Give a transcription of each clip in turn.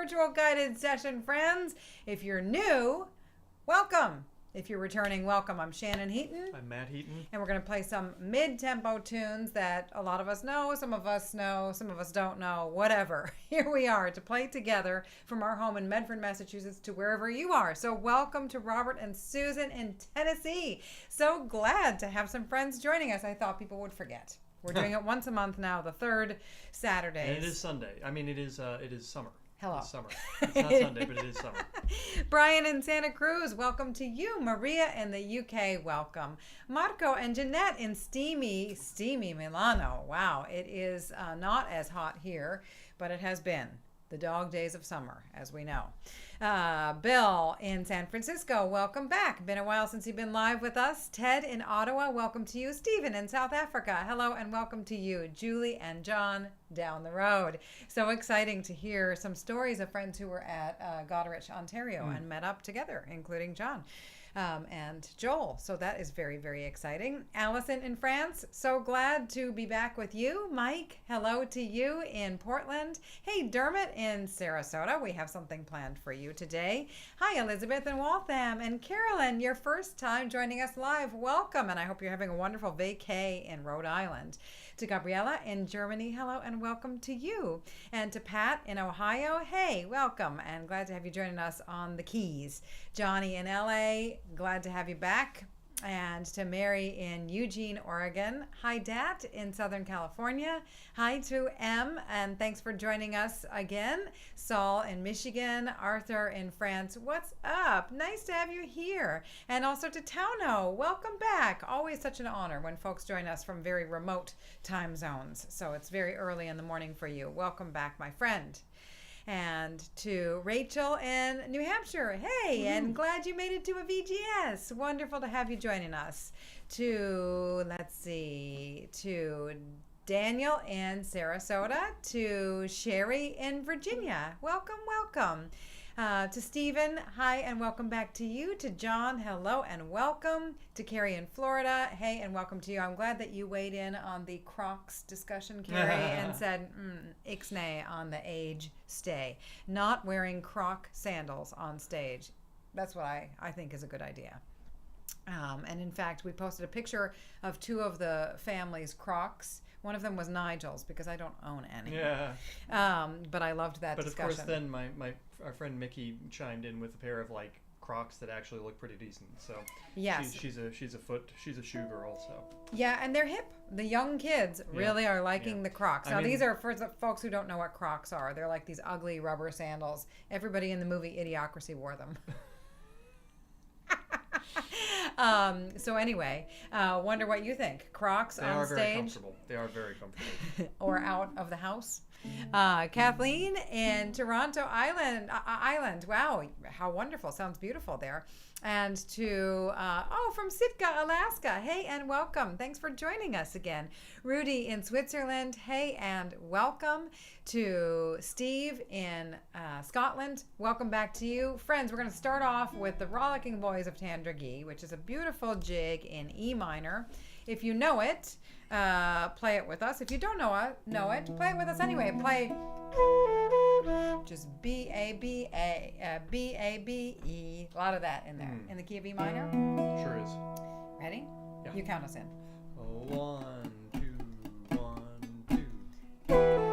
spiritual guided session, friends. If you're new, welcome. If you're returning, welcome. I'm Shannon Heaton. I'm Matt Heaton. And we're going to play some mid-tempo tunes that a lot of us know, some of us know, some of us don't know, whatever. Here we are to play together from our home in Medford, Massachusetts to wherever you are. So welcome to Robert and Susan in Tennessee. So glad to have some friends joining us. I thought people would forget. We're doing it once a month now, the third Saturday. And it is Sunday. I mean, it is summer. Hello. It's summer. It's not Sunday, but it is summer. Brian in Santa Cruz, welcome to you. Maria in the UK, welcome. Marco and Jeanette in steamy Milano. Wow, it is not as hot here, but it has been the dog days of summer, as we know. Bill in San Francisco, welcome back. Been a while since you've been live with us. Ted in Ottawa, welcome to you. Stephen in South Africa, hello and welcome to you. Julie and John down the road. So exciting to hear some stories of friends who were at Goderich, Ontario and met up together, including John. And Joel. So that is very, very exciting. Allison in France, so glad to be back with you. Mike, hello to you in Portland. Hey, Dermot in Sarasota, we have something planned for you today. Hi, Elizabeth in Waltham. And Carolyn, your first time joining us live, welcome. And I hope you're having a wonderful vacay in Rhode Island. To Gabriella in Germany, hello and welcome to you. And to Pat in Ohio, hey, welcome and glad to have you joining us on the Keys. Johnny in LA, glad to have you back. And to Mary in Eugene, Oregon. Hi, Dat in Southern California. Hi to M, and thanks for joining us again. Saul in Michigan. Arthur in France. What's up? Nice to have you here. And also to Tauno, welcome back. Always such an honor when folks join us from very remote time zones. So it's very early in the morning for you. Welcome back, my friend. And to Rachel in New Hampshire, hey, and glad you made it to a VGS. Wonderful to have you joining us. To, let's see, to Daniel in Sarasota, to Sherry in Virginia. Welcome, welcome. To Stephen, hi and welcome back to you. To John, hello and welcome. To Carrie in Florida, hey and welcome to you. I'm glad that you weighed in on the Crocs discussion, Carrie, and said, ixnay on the age stay. Not wearing Croc sandals on stage. That's what I think is a good idea. And in fact, we posted a picture of two of the family's Crocs. One of them was Nigel's because I don't own any. Yeah. But I loved that discussion. But of course, then our friend Mickey chimed in with a pair of like Crocs that actually look pretty decent. So yes, she's a shoe girl. So yeah, and they're hip. The young kids really are liking the Crocs. Now these are for the folks who don't know what Crocs are. They're like these ugly rubber sandals. Everybody in the movie Idiocracy wore them. So anyway, wonder what you think. Crocs on stage. They are very comfortable. They are very comfortable. Or out of the house. Kathleen in Toronto Island. Wow, how wonderful. Sounds beautiful there. And to, from Sitka, Alaska. Hey, and welcome. Thanks for joining us again. Rudy in Switzerland. Hey, and welcome. To Steve in Scotland. Welcome back to you. Friends, we're going to start off with the Rollicking Boys of Tandragee, which is a beautiful jig in E minor. If you know it, play it with us. If you don't know it, play it with us anyway. Play just B-A-B-A, B-A-B-E. A lot of that in there. In the key of E minor. Sure is. Ready? Yeah. You count us in. 1, 2, 1, 2.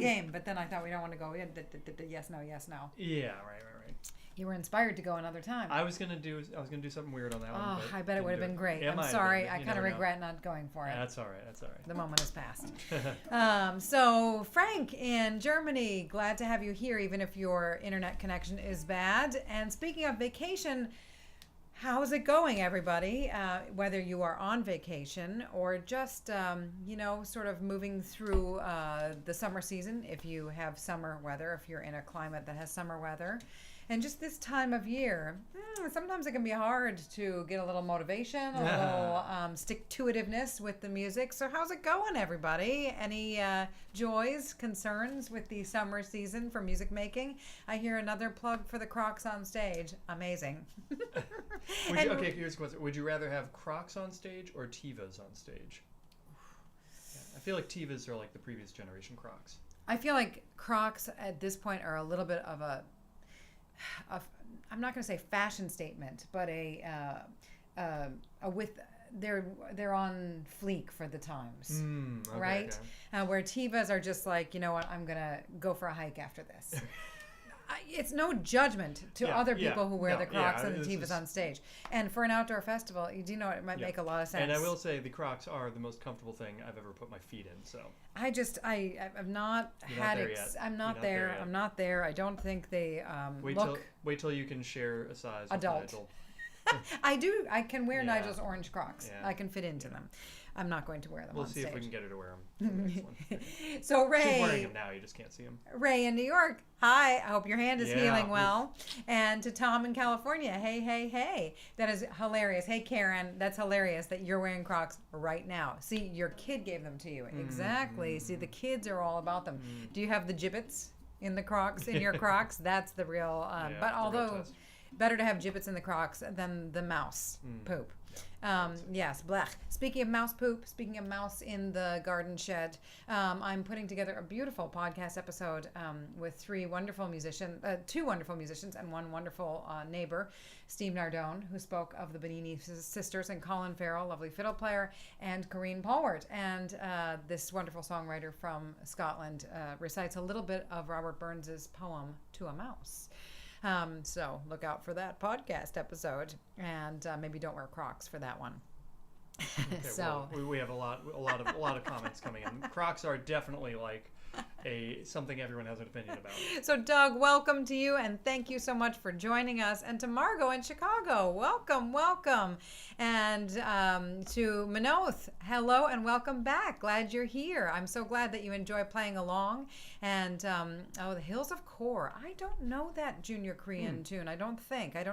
game, but then I thought we don't want to go. Yes, no, yes, no. Yeah, right. You were inspired to go another time. I was gonna do something weird on that one. Oh, I bet it would have been great. It I'm might have sorry. been, I you kind of never know. regret not going for it. That's all right. The moment has passed. So, Frank in Germany, glad to have you here, even if your internet connection is bad. And speaking of vacation, how's it going, everybody? Whether you are on vacation or just, sort of moving through the summer season, if you have summer weather, if you're in a climate that has summer weather. And just this time of year, sometimes it can be hard to get a little motivation, a little stick-to-itiveness with the music. So how's it going, everybody? Any joys, concerns with the summer season for music making? I hear another plug for the Crocs on stage. Amazing. Okay, here's a question. Would you rather have Crocs on stage or Tevas on stage? Yeah, I feel like Tevas are like the previous generation Crocs. I feel like Crocs at this point are a little bit of I'm not going to say fashion statement, but they're on fleek for the times, Okay, right? okay. Where Tevas are just like, you know what, I'm going to go for a hike after this. It's no judgment to other people who wear the Crocs and the Tevas on stage. And for an outdoor festival, you do know it might make a lot of sense. And I will say the Crocs are the most comfortable thing I've ever put my feet in. So I've not You're had not there it. yet. I'm not You're not there. there yet. I'm not there. I don't think they wait till you can share a size adult. with Nigel. I can wear Yeah. Nigel's orange Crocs. Yeah. I can fit into them. I'm not going to wear them We'll on see stage. if we can get her to wear them. So Ray, she's wearing them now. You just can't see them. Ray in New York. Hi, I hope your hand is Yeah. healing well. And to Tom in California, hey. That is hilarious. Hey, Karen, that's hilarious that you're wearing Crocs right now. See, your kid gave them to you. Exactly. See, the kids are all about them. Do you have the gibbets in the Crocs, in your Crocs? That's the real, but although better to have gibbets in the Crocs than the mouse poop. Yes, blech. Speaking of mouse poop, speaking of mouse in the garden shed, I'm putting together a beautiful podcast episode with two wonderful musicians and one wonderful neighbor, Steve Nardone, who spoke of the Benini sisters, and Colin Farrell, lovely fiddle player, and Corrine Polwart. And this wonderful songwriter from Scotland recites a little bit of Robert Burns's poem, To a Mouse. So look out for that podcast episode, and maybe don't wear Crocs for that one. Okay, So well, we have a lot of comments coming in. Crocs are definitely like something everyone has an opinion about. So Doug, welcome to you, and thank you so much for joining us. And to Margot in Chicago, welcome. And to Manoth, hello and welcome back. Glad you're here. I'm so glad that you enjoy playing along. And the Hills of Kor. I don't know that Junior Korean tune. I don't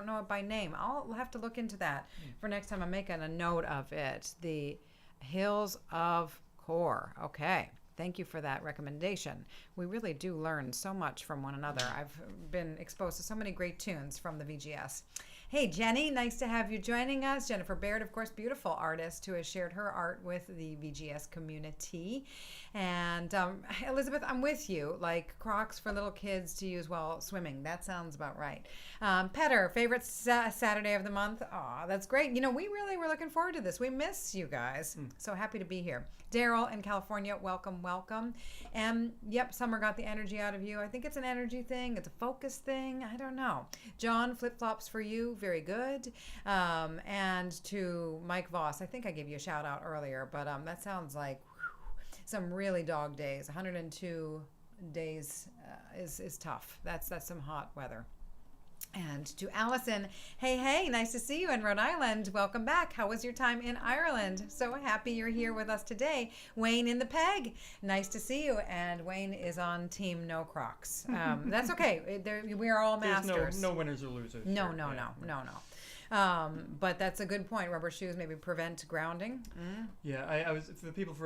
know it by name. I'll have to look into that for next time. I'm making a note of it. The Hills of Kor. Okay. Thank you for that recommendation. We really do learn so much from one another. I've been exposed to so many great tunes from the VGS. Hey, Jenny, nice to have you joining us. Jennifer Baird, of course, beautiful artist who has shared her art with the VGS community. And Elizabeth, I'm with you. Like Crocs for little kids to use while swimming. That sounds about right. Petter, favorite Saturday of the month. Aw, that's great. You know, we really were looking forward to this. We miss you guys. So happy to be here. Daryl in California, welcome. And yep, summer got the energy out of you. I think it's an energy thing. It's a focus thing. I don't know. John, flip-flops for you. Very good. And to Mike Voss, I think I gave you a shout out earlier, but that sounds like some really dog days. 102 days is tough. That's some hot weather. And to Allison, hey, nice to see you in Rhode Island. Welcome back. How was your time in Ireland? So happy you're here with us today. Wayne in the Peg, nice to see you. And Wayne is on team no Crocs. That's okay. We are all masters. There's no winners or losers. No. But that's a good point. Rubber shoes maybe prevent grounding. Yeah, I was for the people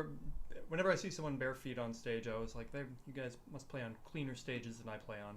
whenever I see someone bare feet on stage, I was like, you guys must play on cleaner stages than I play on.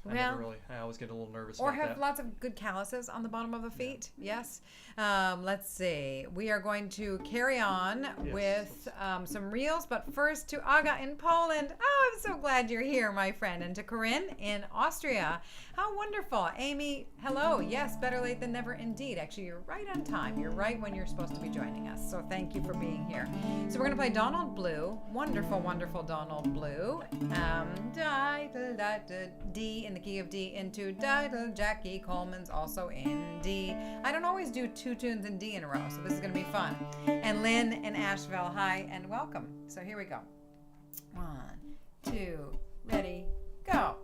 But I always get a little nervous or about have that. lots of good calluses on the bottom of the feet. Yes. Let's see. We are going to carry on with some reels, but first to Aga in Poland. Oh, I'm so glad you're here, my friend. And to Corinne in Austria. How wonderful. Amy, hello. Yes, better late than never indeed. Actually, you're right on time. You're right when you're supposed to be joining us. So thank you for being here. So So we're going to play Donald Blue. Wonderful, wonderful Donald Blue. D in the key of D into Diddle. Jackie Coleman's also in D. I don't always do 2 tunes in D in a row, so this is going to be fun. And Lynn in Asheville, hi and welcome. So here we go. 1, 2, ready, go.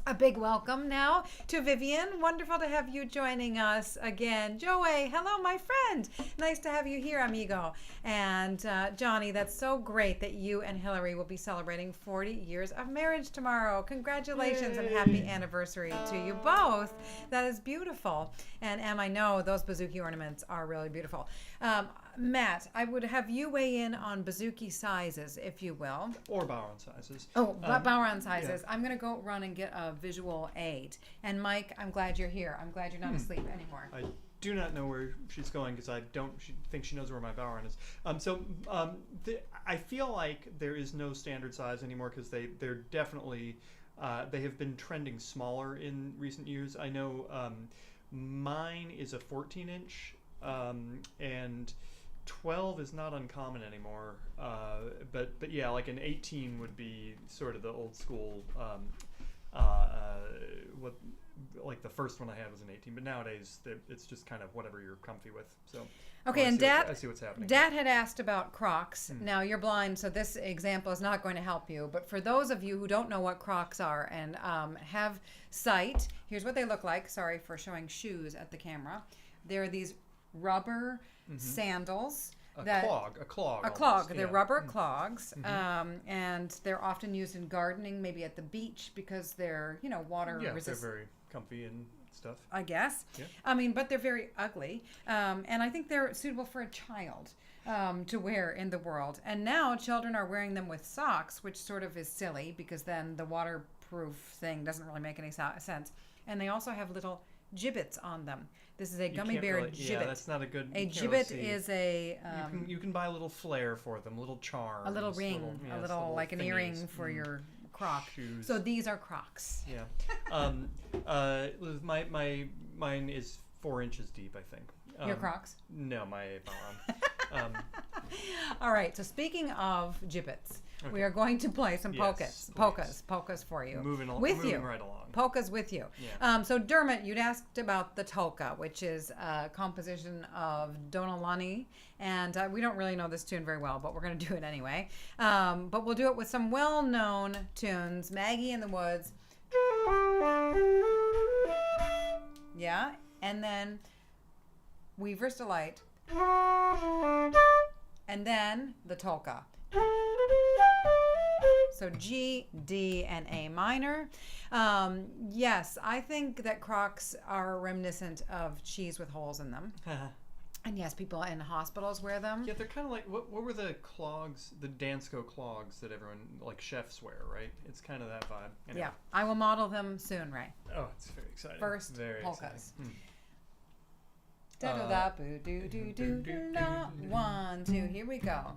A big welcome now to Vivian. Wonderful to have you joining us again. Joey, hello, my friend. Nice to have you here, amigo. And Johnny, that's so great that you and Hillary will be celebrating 40 years of marriage tomorrow. Congratulations and happy anniversary to you both. That is beautiful. And Em, I know those bouzouki ornaments are really beautiful. Matt, I would have you weigh in on bouzouki sizes, if you will. Or Bauern sizes. Oh, Bauern sizes. Yeah. I'm going to go run and get a visual aid. And Mike, I'm glad you're here. I'm glad you're not asleep anymore. I do not know where she's going because I don't think she knows where my Bauern is. I feel like there is no standard size anymore because they're definitely They have been trending smaller in recent years. I know mine is a 14-inch, and 12 is not uncommon anymore. But yeah, like an 18 would be sort of the old school. What like the first one I had was an 18, but nowadays it's just kind of whatever you're comfy with. So okay, and I see what's happening. Dad had asked about Crocs. Now you're blind, so this example is not going to help you. But for those of you who don't know what Crocs are and have sight, here's what they look like. Sorry for showing shoes at the camera. They're these rubber sandals. A clog. They're yeah. rubber clogs, and they're often used in gardening, maybe at the beach, because they're water resistant. They're very comfy and stuff. I guess. Yeah. I mean, but they're very ugly, and I think they're suitable for a child to wear in the world. And now children are wearing them with socks, which sort of is silly because then the waterproof thing doesn't really make any sense. And they also have little gibbets on them. This is a gummy bear gibbet. Yeah, that's not a good. A gibbet is a. You can buy a little flair for them, a little charm, a little ring, a little like an earring for your Croc. Shoes. So these are Crocs. Yeah. Mine is 4 inches deep, I think. Your Crocs? No, my Balon. All right. So speaking of gibbets, we are going to play some polkas for you. Moving right along. Polkas with you. Yeah. So Dermot, you'd asked about the Tolka, which is a composition of Donalani, and we don't really know this tune very well, but we're going to do it anyway. But we'll do it with some well-known tunes. Maggie in the Woods. Yeah, and then Weaver's Delight, and then the Tolka. So G, D, and A minor. Yes, I think that Crocs are reminiscent of cheese with holes in them. And yes, people in hospitals wear them. Yeah, they're kind of like, what were the clogs, the Dansko clogs that everyone, like chefs wear, right? It's kind of that vibe. Anyway. Yeah, I will model them soon, Ray. Oh, it's very exciting. First, very polkas. Exciting. Da da da boo do do do do da. 1, 2, here we go.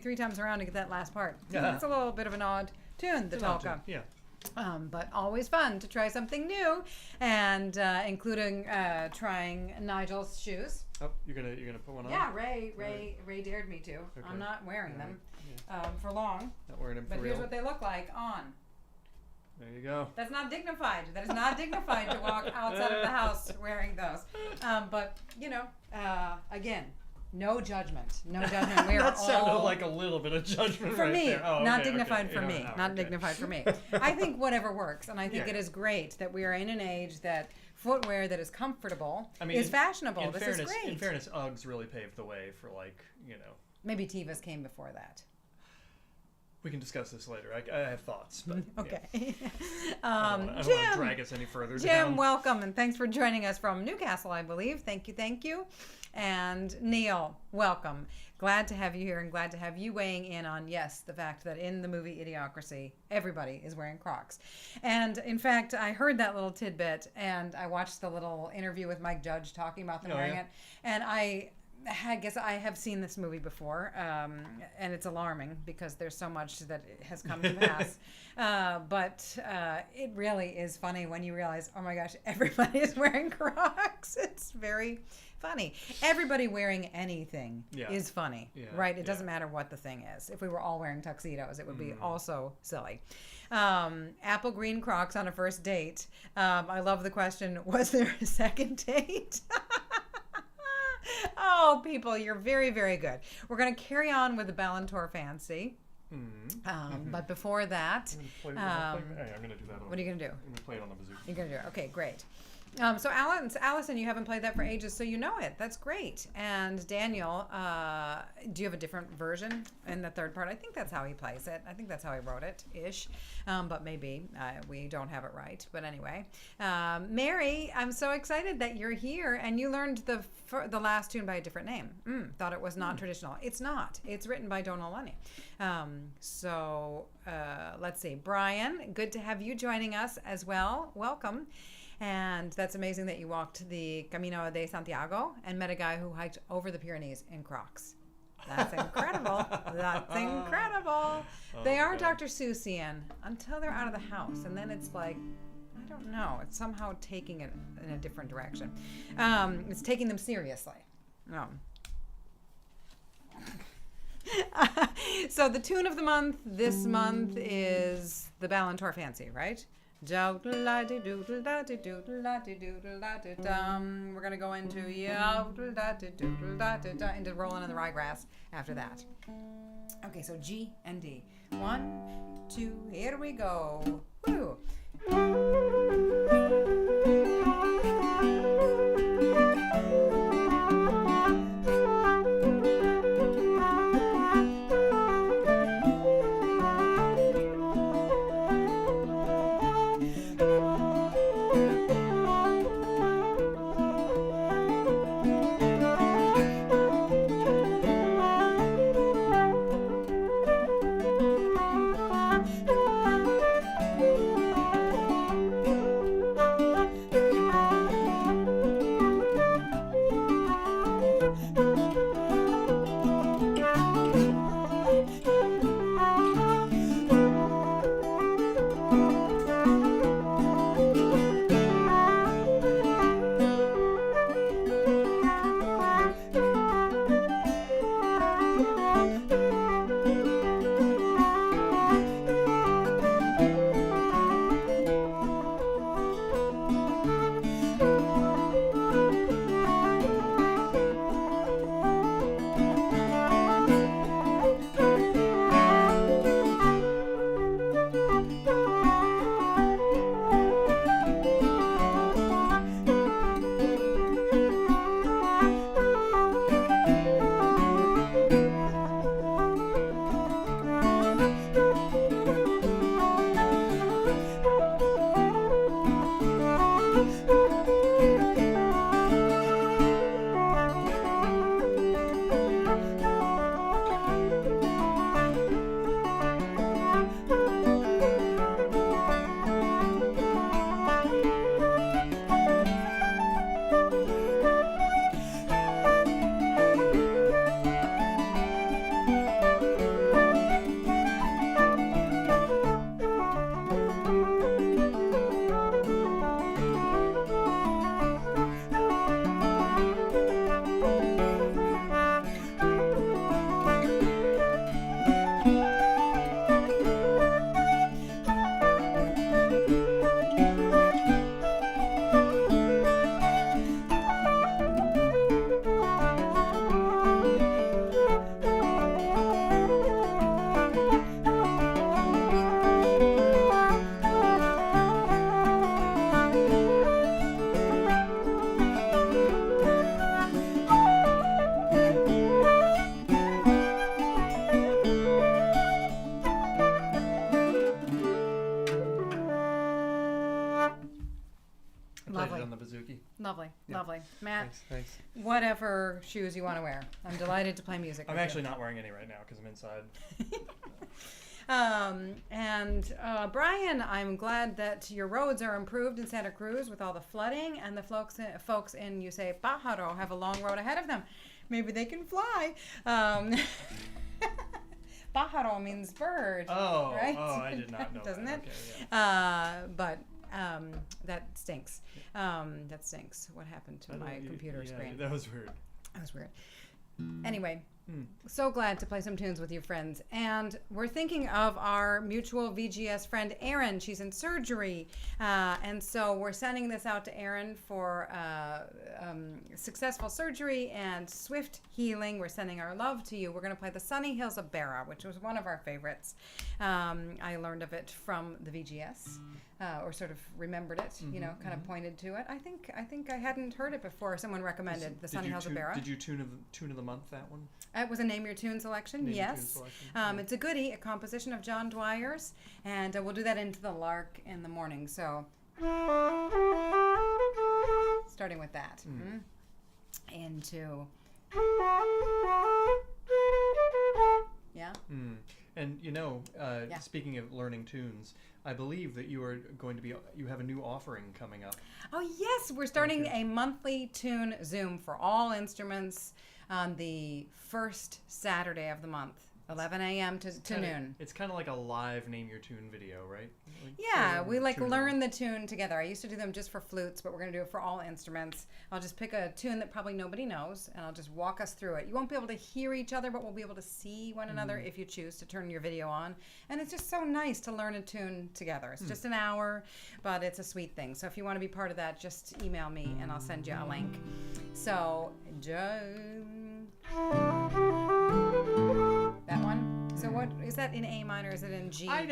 3 times around to get that last part. It's a little bit of an odd tune, the Tolka. Yeah. But always fun to try something new, and including trying Nigel's shoes. Oh, you're gonna put one on? Yeah, Ray dared me to. Okay. I'm not wearing them Yeah. for long. Not wearing them for But real. here's what they look like on. There you go. That's not dignified. That is not dignified to walk outside of the house wearing those. But again, no judgment. No judgment. We're That sounded all like a little bit of judgment for right me, there. Oh, not okay, dignified okay. for Yeah, me. oh, Not okay. dignified for me. I think whatever works, and I think it is great that we are in an age that footwear that is comfortable is fashionable. This is great. In fairness, Uggs really paved the way for Maybe Tevas came before that. We can discuss this later. I have thoughts, but Okay. I don't want to Jim, drag us any further Jim, down. welcome, and thanks for joining us from Newcastle, I believe. Thank you. And Neil, welcome. Glad to have you here, and glad to have you weighing in on, yes, the fact that in the movie Idiocracy, everybody is wearing Crocs. And in fact, I heard that little tidbit, and I watched the little interview with Mike Judge talking about them wearing it, and I guess I have seen this movie before, and it's alarming because there's so much that has come to pass. But it really is funny when you realize, oh my gosh, everybody is wearing Crocs. It's very funny. Everybody wearing anything is funny, right? It doesn't matter what the thing is. If we were all wearing tuxedos, it would be also silly. Apple green Crocs on a first date. I love the question, was there a second date? Oh, people, you're very, very good. We're going to carry on with the Ballintore fancy. But before that, I'm going to do that. What are you going to do? I'm going to play it on the bazooka. You're going to do it. Okay, great. So Allison, you haven't played that for ages, so you know it. That's great. And Daniel, do you have a different version in the third part? I think that's how he plays it. I think that's how he wrote it, ish. But maybe we don't have it right. But anyway, Mary, I'm so excited that you're here, and you learned the last tune by a different name. Thought it was non-traditional. It's not. It's written by Donal Lunny. So let's see. Brian, good to have you joining us as well. Welcome. And that's amazing that you walked the Camino de Santiago and met a guy who hiked over the Pyrenees in Crocs. That's incredible. That's incredible. They are Dr. Seussian until they're out of the house. And then it's like, I don't know. It's somehow taking it in a different direction. It's taking them seriously. So the tune of the month this month is the Ballintore Fancy, right? We're gonna go into Rollin and the Ryegrass after that. Okay, so G and D. 1, 2, here we go. Woo. played Lovely. it on the bouzouki. Lovely, Yeah. lovely. Matt, Thanks. whatever shoes you want to wear. I'm delighted to play music I'm with actually not wearing any right now because I'm inside. you. Brian, I'm glad that your roads are improved in Santa Cruz with all the flooding, and the folks in, you say, Pájaro have a long road ahead of them. Maybe they can fly. Pájaro means bird. Oh, right? I did not know Doesn't that. it? Okay, yeah. But that stinks. That stinks. What happened to my computer screen? That was weird. That was weird. Anyway, so glad to play some tunes with you friends. And we're thinking of our mutual VGS friend, Erin. She's in surgery. And so we're sending this out to Erin for successful surgery and swift healing. We're sending our love to you. We're going to play the Sunny Hills of Beara, which was one of our favorites. I learned of it from the VGS. Or sort of remembered it, kind of pointed to it. I think I hadn't heard it before. Someone recommended the Sunny Hills of Beara. Did you tune of the month that one? It was a Name Your Tune selection, yes. It's a goodie, a composition of John Dwyer's, and we'll do that into the Lark in the morning. So, starting with that, into, yeah. And speaking of learning tunes, I believe that you have a new offering coming up. Oh yes, we're starting a monthly tune Zoom for all instruments on the first Saturday of the month, 11 a.m. to noon. It's kind of like a live Name Your Tune video, right? Yeah, we learn the tune together. I used to do them just for flutes, but we're going to do it for all instruments. I'll just pick a tune that probably nobody knows, and I'll just walk us through it. You won't be able to hear each other, but we'll be able to see one another if you choose to turn your video on. And it's just so nice to learn a tune together. It's just an hour, but it's a sweet thing. So if you want to be part of that, just email me, and I'll send you a link. So, that one? So what is that in A minor? Is it in G? I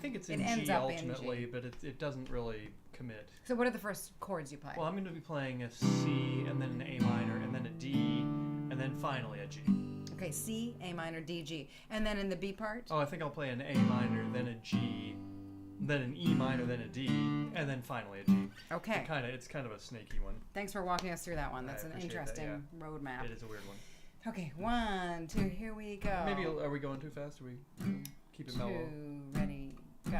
think it's in G ultimately, but it doesn't really commit. So what are the first chords you play? Well, I'm going to be playing a C and then an A minor and then a D and then finally a G. Okay, C, A minor, D, G. And then in the B part? Oh, I think I'll play an A minor, then a G, then an E minor, then a D, and then finally a G. Okay. It's kind of a snaky one. Thanks for walking us through that one. That's an interesting roadmap. It is a weird one. Okay, 1, 2, here we go. Maybe, are we going too fast? Or we keep it mellow? 2, ready, go.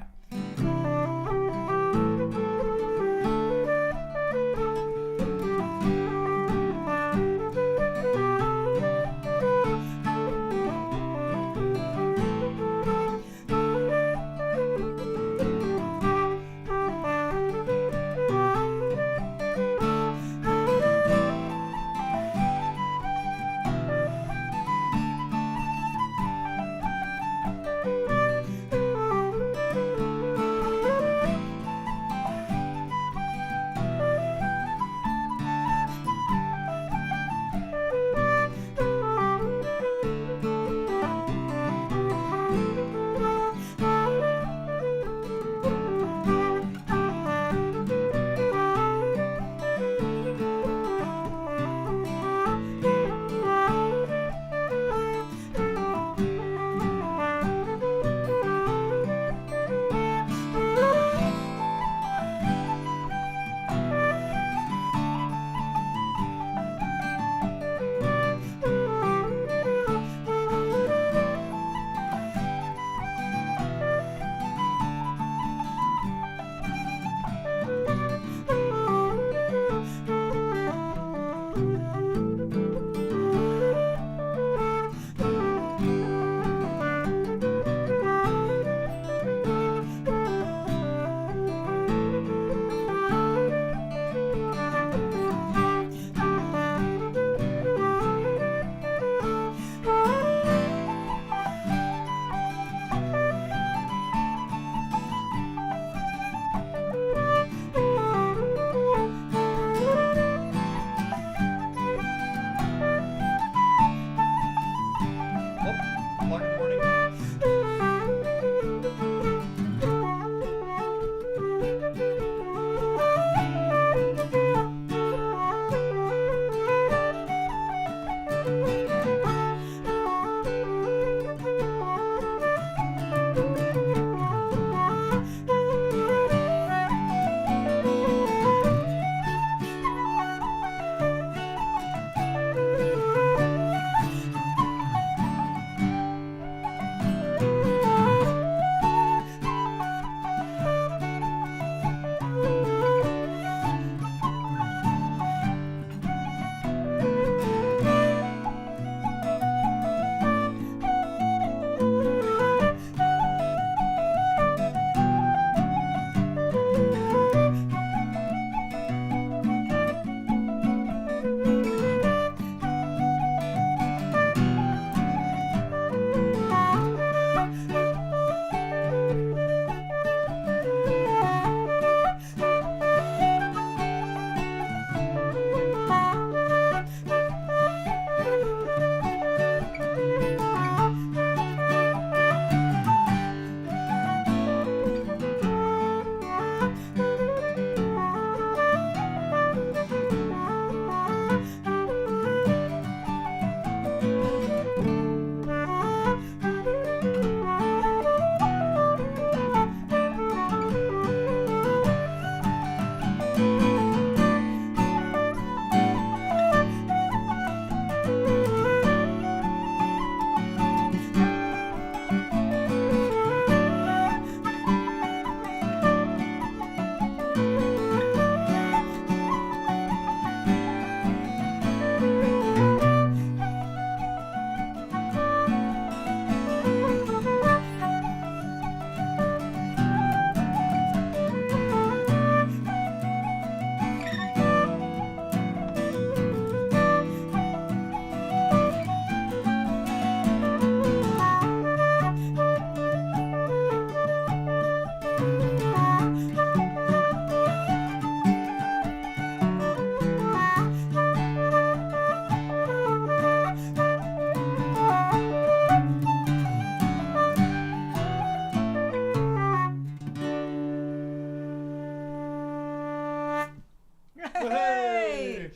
Hey!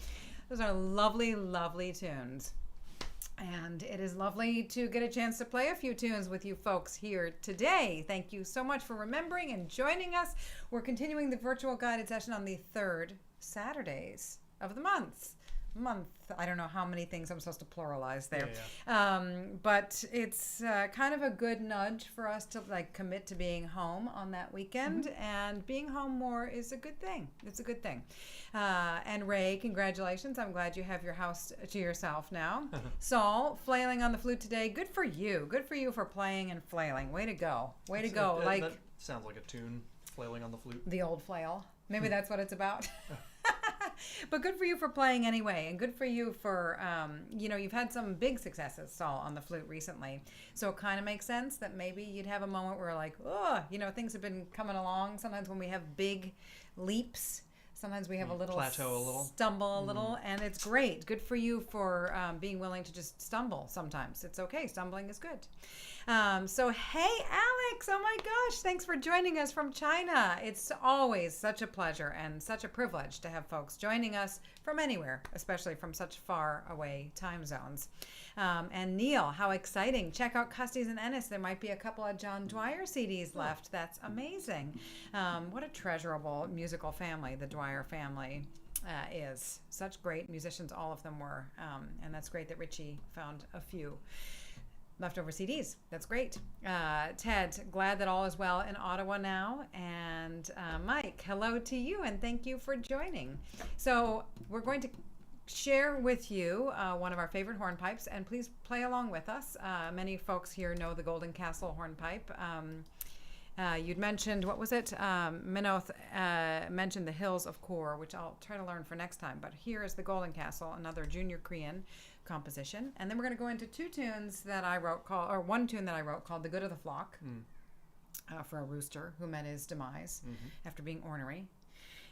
Those are lovely, lovely tunes. And it is lovely to get a chance to play a few tunes with you folks here today. Thank you so much for remembering and joining us. We're continuing the virtual guided session on the third Saturdays of the month. I don't know how many things I'm supposed to pluralize there. But it's kind of a good nudge for us to like commit to being home on that weekend. And being home more is a good thing. It's a good thing. And Ray, congratulations. I'm glad you have your house to yourself now. Saul, flailing on the flute today. Good for you. Good for you for playing and flailing. Way to go. Way to go. That sounds like a tune, flailing on the flute. The old flail. Maybe that's what it's about. But good for you for playing anyway, and good for you for, you've had some big successes, Saul, on the flute recently. So it kind of makes sense that maybe you'd have a moment where like, things have been coming along. Sometimes when we have big leaps, sometimes we have a little plateau, a little stumble, a little, and it's great. Good for you for being willing to just stumble sometimes. It's okay. Stumbling is good. So, hey, Alex, oh my gosh, thanks for joining us from China. It's always such a pleasure and such a privilege to have folks joining us from anywhere, especially from such far away time zones. And Neil, how exciting. Check out Custies and Ennis. There might be a couple of John Dwyer CDs left. That's amazing. What a treasurable musical family the Dwyer family is. Such great musicians, all of them were. And that's great that Richie found a few leftover CDs. That's great. Ted, glad that all is well in Ottawa now. And Mike, hello to you and thank you for joining. So we're going to share with you one of our favorite hornpipes, and please play along with us. Many folks here know the Golden Castle hornpipe. You'd mentioned, what was it? Minoth mentioned the Hills of Kor, which I'll try to learn for next time. But here is the Golden Castle, another Junior Korean composition. And then we're going to go into two tunes that I wrote one tune that I wrote called The Good of the Flock for a rooster who met his demise after being ornery.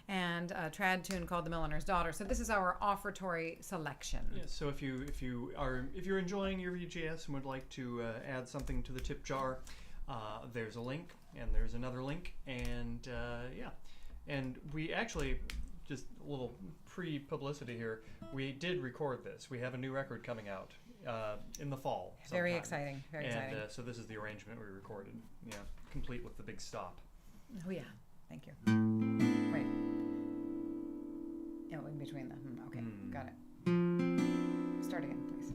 And a trad tune called The Milliner's Daughter. So this is our offertory selection. Yeah, so if you're enjoying your VGS and would like to add something to the tip jar, there's a link and there's another link, and and we actually, just a little pre-publicity here, we did record this. We have a new record coming out in the fall sometime. Very exciting. Exciting. So this is the arrangement we recorded. Yeah, complete with the big stop. Oh yeah, thank you. Wait. Oh, in between them. Okay, got it. Start again, please.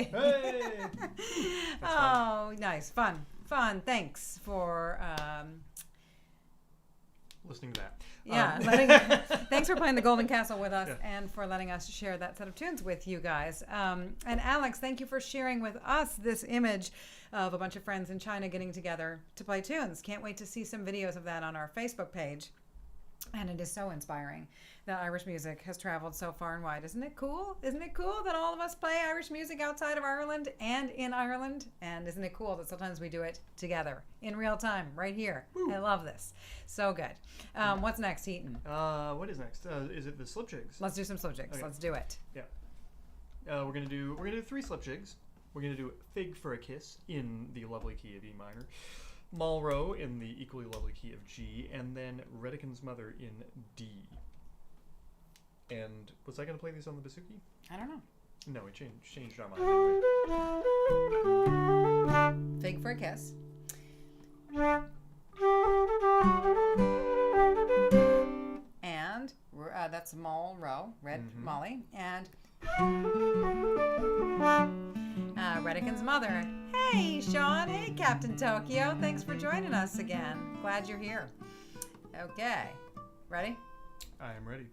Hey! Hey! That's Oh, nice. Fun. Thanks for listening to that. Thanks for playing the Golden Castle with us, Yeah. and for letting us share that set of tunes with you guys. And Alex, thank you for sharing with us this image of a bunch of friends in China getting together to play tunes. Can't wait to see some videos of that on our Facebook page. And it is so inspiring that Irish music has traveled so far and wide. Isn't it cool? Isn't it cool that all of us play Irish music outside of Ireland and in Ireland? And isn't it cool that sometimes we do it together in real time right here? Woo. I love this. So good. What's next, Heaton? What is next? Is it the slip jigs? Let's do some slip jigs. Okay. Let's do it. Yeah. We're gonna do 3 slip jigs. We're gonna do Fig for a Kiss in the lovely key of E minor, Moll Row in the equally lovely key of G, and then Redican's Mother in D. And was I gonna play these on the bouzouki? I don't know. No, we changed our mind. Fig for a kiss. And that's Moll Row, Red Molly, and Redican's Mother. Hey, Sean. Hey, Captain Tokyo. Thanks for joining us again. Glad you're here. Okay. Ready? I am ready.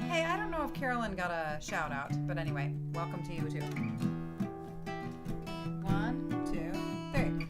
Hey, I don't know if Calon got a shout out, but anyway, welcome to you too. 1, 2, 3.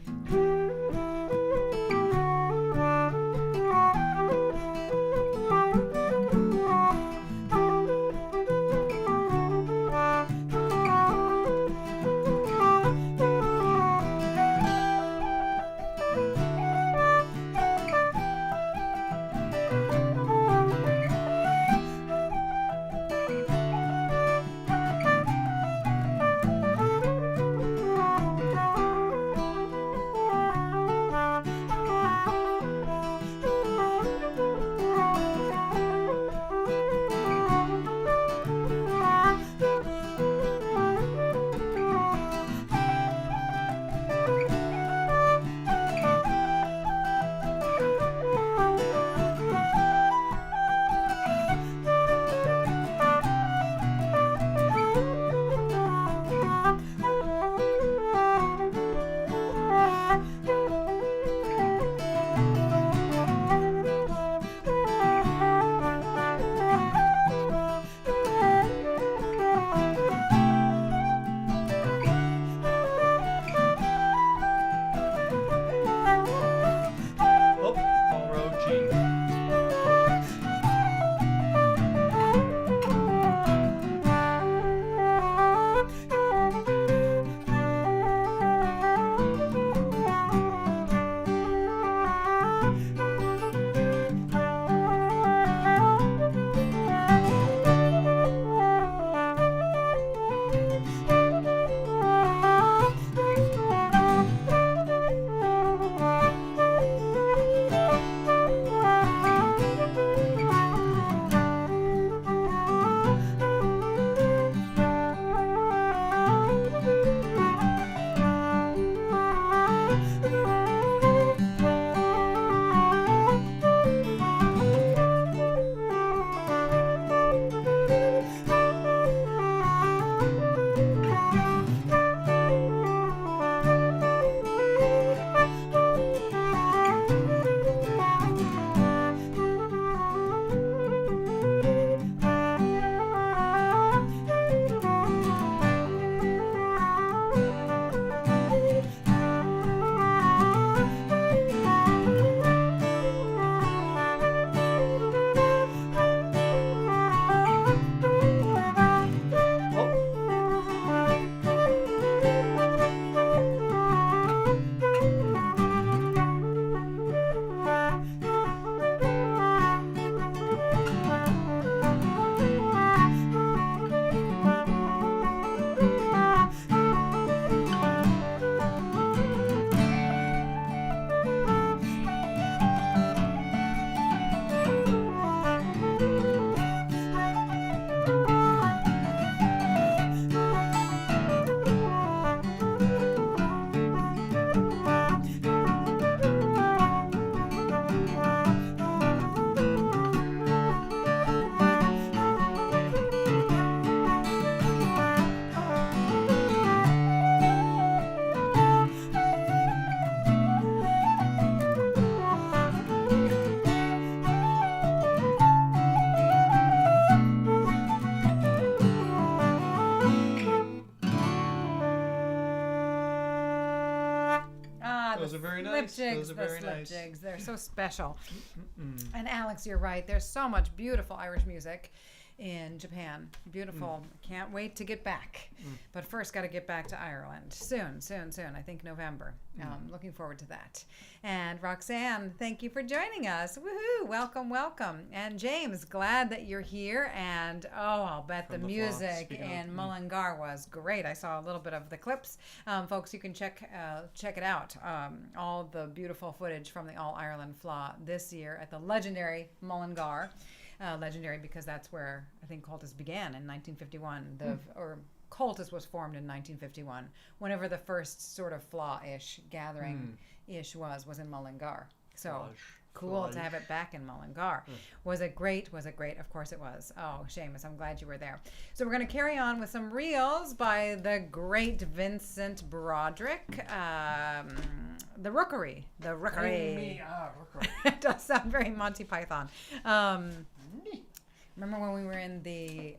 very Slip nice. jigs, Those are the very slip nice. jigs. They're so special. Mm-mm. And Alex, you're right. There's so much beautiful Irish music in Japan. Beautiful. Can't wait to get back. But first, got to get back to Ireland soon. I think November. Looking forward to that. And Roxanne, thank you for joining us. Woohoo! Welcome. And James, glad that you're here. And I'll bet the From the music flock, in Mullingar was great. I saw a little bit of the clips. Folks, you can check it out. All the beautiful footage from the All Ireland Fleadh this year at the legendary Mullingar. Legendary because that's where I think Cultus began in 1951. Or Cultus was formed in 1951. Whenever the first sort of Fleadh-ish gathering-ish was in Mullingar. So cool to have it back in Mullingar. Was it great? Of course it was. Oh, Seamus, I'm glad you were there. So we're going to carry on with some reels by the great Vincent Broderick. The Rookery. Rookery. It does sound very Monty Python. Remember when we were in the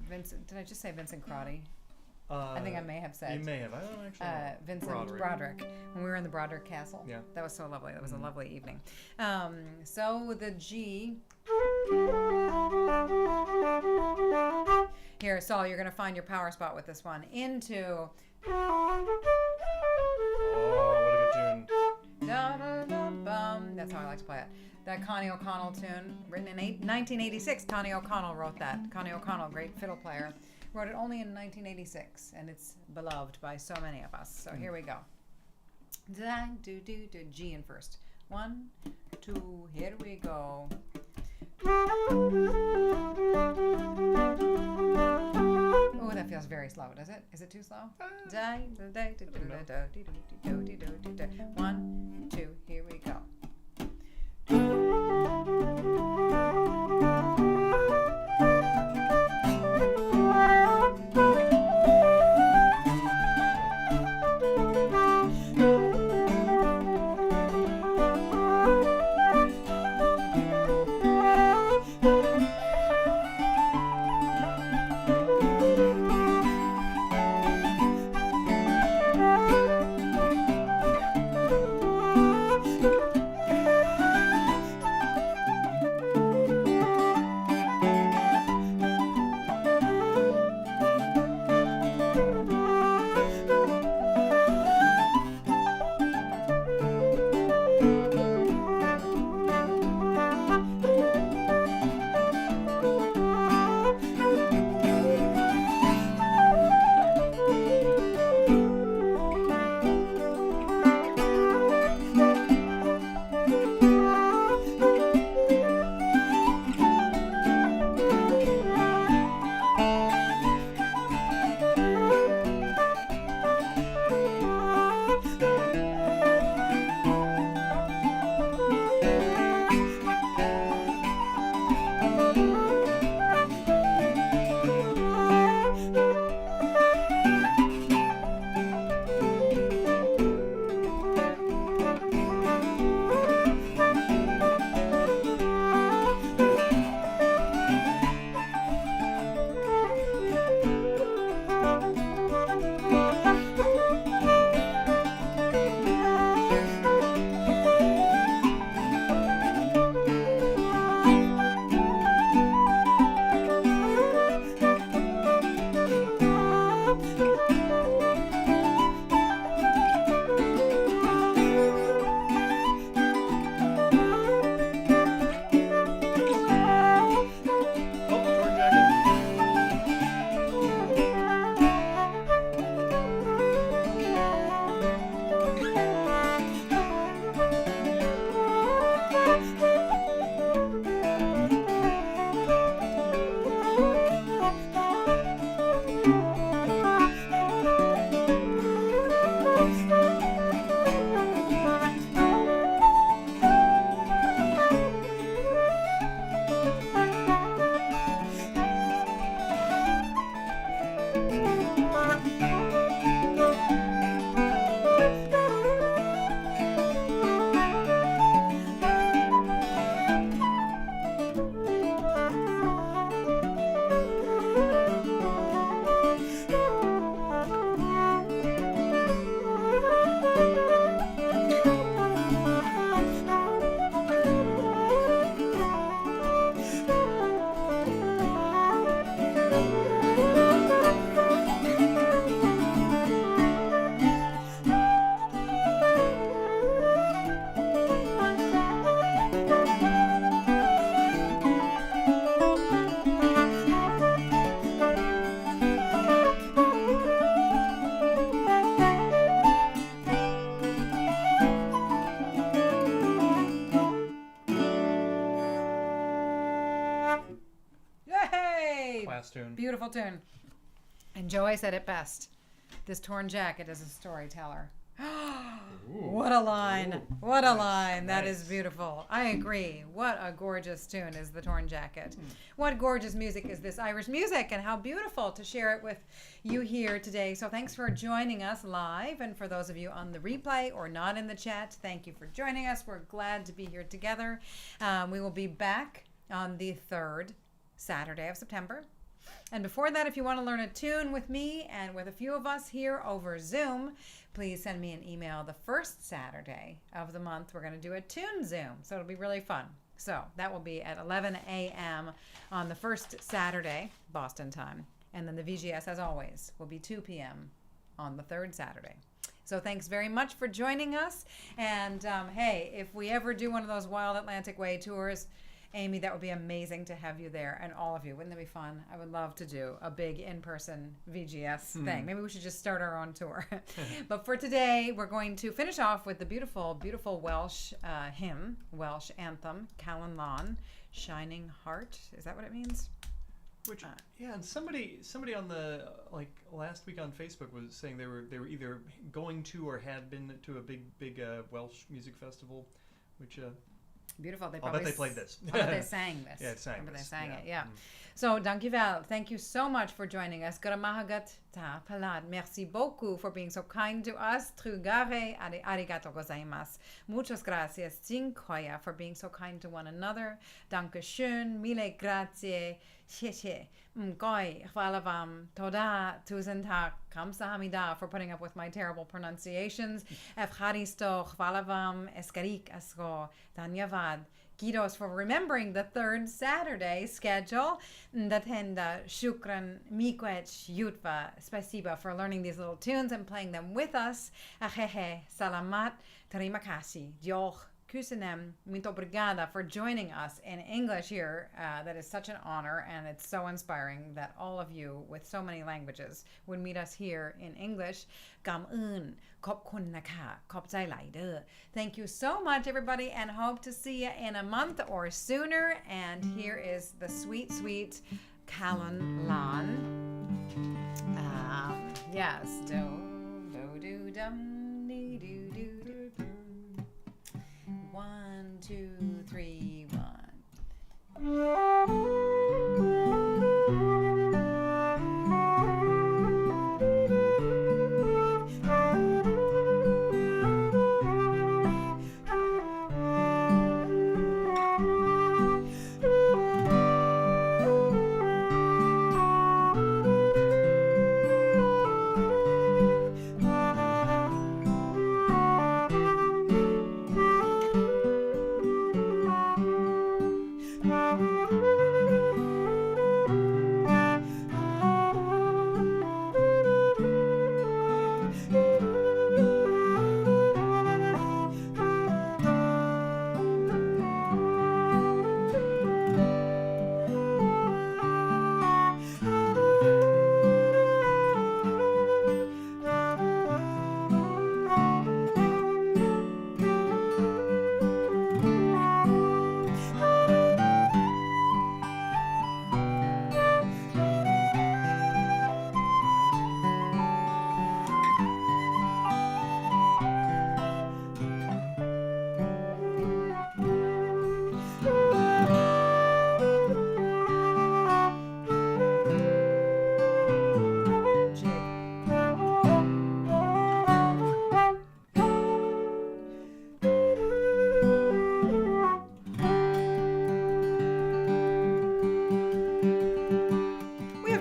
Vincent? Did I just say Vincent Crotty? I think I may have said. You may have. I don't actually know. Vincent Broderick. When we were in the Broderick Castle. Yeah. That was so lovely. That was a lovely evening. So the G. Here, Saul, you're going to find your power spot with this one. Into. Oh, what a good tune. Da-da-da-bum. That's how I like to play it. That Connie O'Connell tune, written in 1986. Connie O'Connell wrote that. Connie O'Connell, great fiddle player, wrote it only in 1986, and it's beloved by so many of us. So here we go. G in first. 1, 2, here we go. Oh, that feels very slow, does it? Is it too slow? 1, 2, here we go. beautiful tune. And Joey said it best. This torn jacket is a storyteller. What a line. Ooh, what a nice, line. That nice. is beautiful. I agree. What a gorgeous tune is The Torn Jacket. What gorgeous music is this Irish music, and how beautiful to share it with you here today. So thanks for joining us live, and for those of you on the replay or not in the chat, thank you for joining us. We're glad to be here together. We will be back on the 3rd Saturday of September. And before that, if you want to learn a tune with me and with a few of us here over Zoom, please send me an email the first Saturday of the month. We're going to do a tune Zoom, so it'll be really fun. So that will be at 11 a.m. on the first Saturday, Boston time. And then the VGS, as always, will be 2 p.m. on the 3rd Saturday. So thanks very much for joining us. And hey, if we ever do one of those Wild Atlantic Way tours, Amy, that would be amazing to have you there, and all of you. Wouldn't that be fun? I would love to do a big in-person VGS thing. Maybe we should just start our own tour. But for today, we're going to finish off with the beautiful, beautiful Welsh hymn, Welsh anthem, Calon, Shining Heart. Is that what it means? Which yeah, and somebody on the last week on Facebook was saying they were either going to or had been to a big Welsh music festival, which Beautiful. I'll bet they played this. I bet they sang this. Yeah, sang They this. sang it, yeah. So, dankjewel. Thank you so much for joining us. Gramahagat ta palad. Merci beaucoup for being so kind to us. Trugare arigato gozaimasu. Muchas gracias. Dziękuję for being so kind to one another. Dankeschön. Mille grazie. Sheshe. Mkoi. Chwala vam. Toda. Tusen tak. Kamsahamida for putting up with my terrible pronunciations. Evcharisto. Chwala vam. Eskarik asko. Danyavad. Gidos for remembering the 3rd Saturday schedule. Datenda shukran mikwech yutva. Spasiba for learning these little tunes and playing them with us. Ahehe salamat terima kasih. Diolch kusenem muito obrigada for joining us in English here. That is such an honor, and it's so inspiring that all of you with so many languages would meet us here in English. Gam un. Thank you so much, everybody, and hope to see you in a month or sooner. And here is the sweet, sweet Calon Lan. Yes, do do dum dee do do do. 1, 2, 3, 1.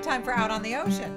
Time for Out on the Ocean.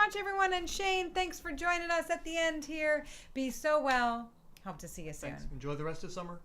much, everyone. And Shane, thanks for joining us at the end here. Be so well. Hope to see you soon. Thanks. Enjoy the rest of summer.